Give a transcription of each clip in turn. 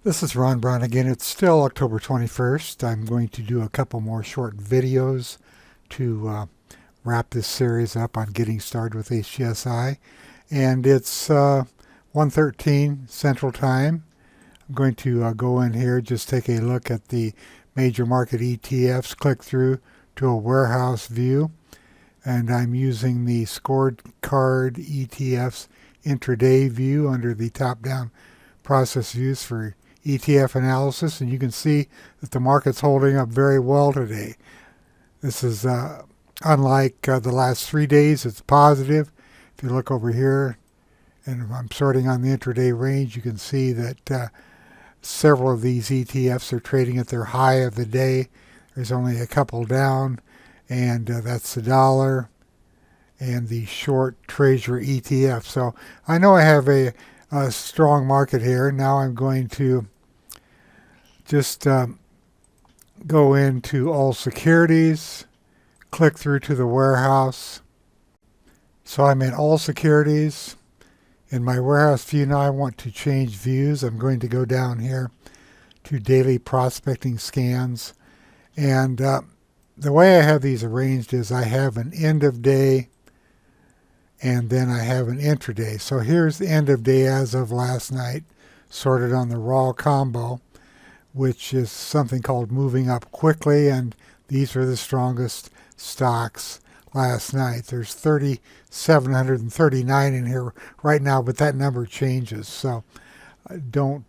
This is Ron Brown again. It's still October 21st. I'm going to do a couple more short videos to wrap this series up on getting started with HGSI. And it's 1:13 Central Time. I'm going to go in here, just take a look at the major market ETFs, click through to a warehouse view. And I'm using the scorecard ETFs intraday view under the top-down process views for ETF analysis, and you can see that the market's holding up very well today. This is unlike the last 3 days. It's positive. If you look over here, and I'm sorting on the intraday range, you can see that several of these ETFs are trading at their high of the day. There's only a couple down, and that's the dollar and the short Treasury ETF. So I know I have a strong market here. Now I'm going to just go into all securities, click through to the warehouse. So I'm in all securities. In my warehouse view now I want to change views. I'm going to go down here to daily prospecting scans. And the way I have these arranged is I have an end of day and then I have an intraday. So here's the end of day as of last night, sorted on the raw combo, which is something called moving up quickly, and these are the strongest stocks last night. There's 3,739 in here right now, but that number changes, so don't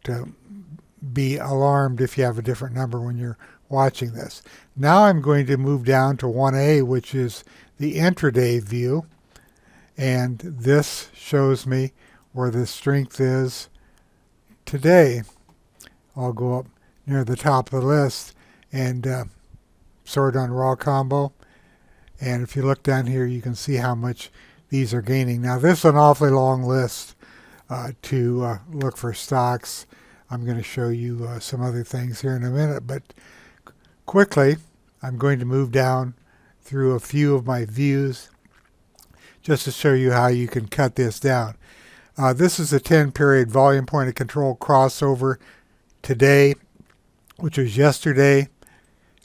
be alarmed if you have a different number when you're watching this. Now I'm going to move down to 1A, which is the intraday view, and this shows me where the strength is today. I'll go up near the top of the list and sort on raw combo, and if you look down here you can see how much these are gaining. Now this is an awfully long list to look for stocks. I'm going to show you some other things here in a minute, but quickly I'm going to move down through a few of my views just to show you how you can cut this down. This is a 10-period volume point of control crossover today, which was yesterday,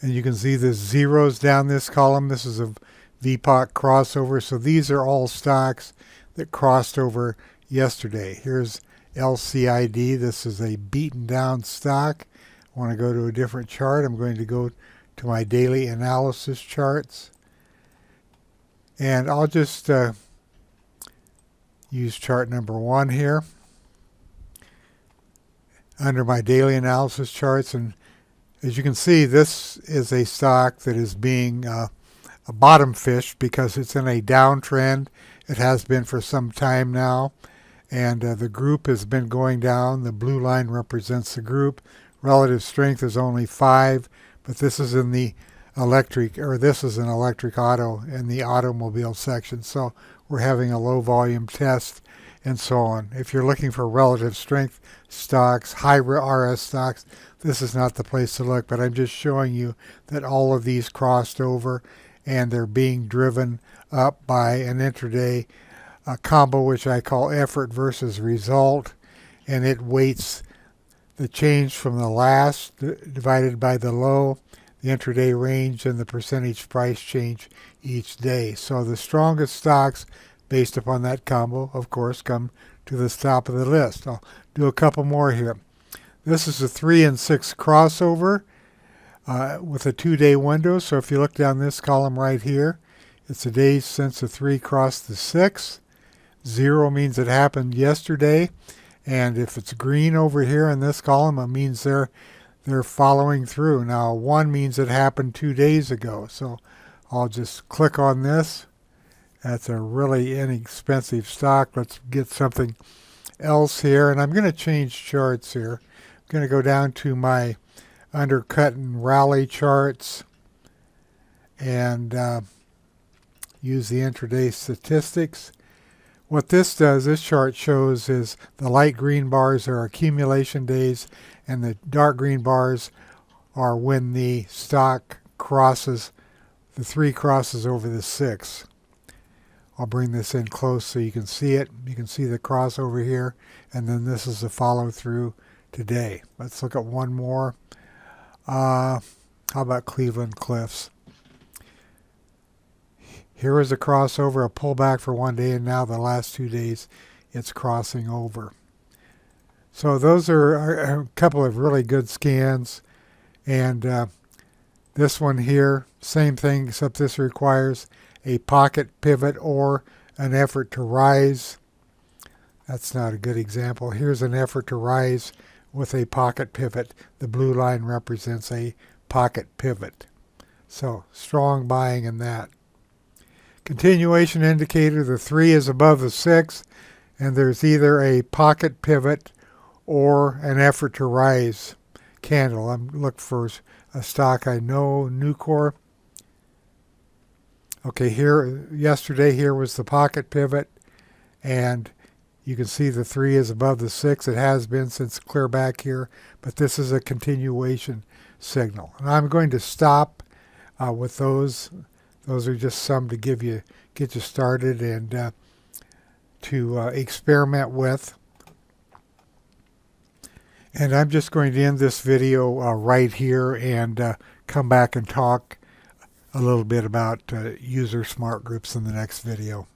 and you can see the zeros down this column. This is a VPOC crossover, so these are all stocks that crossed over yesterday. Here's LCID. This is a beaten down stock. I want to go to a different chart. I'm going to go to my daily analysis charts, and I'll just use chart number 1 here under my daily analysis charts. And as you can see, this is a stock that is being a bottom fished because it's in a downtrend. It has been for some time now, and the group has been going down. The blue line represents the group. Relative strength is only 5, but this is in the this is an electric auto in the automobile section. So we're having a low volume test and so on. If you're looking for relative strength stocks, high RS stocks, this is not the place to look, but I'm just showing you that all of these crossed over and they're being driven up by an intraday combo, which I call effort versus result, and it weights the change from the last divided by the low, the intraday range, and the percentage price change each day. So the strongest stocks based upon that combo, of course, come to the top of the list. I'll do a couple more here. This is a 3 and 6 crossover with a 2-day window. So if you look down this column right here, it's the days since the 3 crossed the 6. 0 means it happened yesterday, and if it's green over here in this column, it means they're following through. Now 1 means it happened 2 days ago. So I'll just click on this. That's a really inexpensive stock. Let's get something else here, and I'm going to change charts here. I'm going to go down to my undercut and rally charts and use the intraday statistics. What this does, this chart shows, is the light green bars are accumulation days and the dark green bars are when the stock crosses, the 3 crosses over the 6. I'll bring this in close so you can see it. You can see the crossover here, and then this is the follow through today. Let's look at one more. How about Cleveland Cliffs? Here is a crossover, a pullback for one day, and now the last 2 days it's crossing over. So those are a couple of really good scans. And this one here, same thing, except this requires a pocket pivot or an effort to rise. That's not a good example. Here's an effort to rise with a pocket pivot. The blue line represents a pocket pivot. So strong buying in that. Continuation indicator, the 3 is above the 6, and there's either a pocket pivot or an effort to rise candle. I'm looking for a stock I know, Nucor. Okay, yesterday here was the pocket pivot, and you can see the 3 is above the 6. It has been since clear back here, but this is a continuation signal. And I'm going to stop with those. Those are just some to get you started and to experiment with. And I'm just going to end this video right here and come back and talk a little bit about user smart groups in the next video.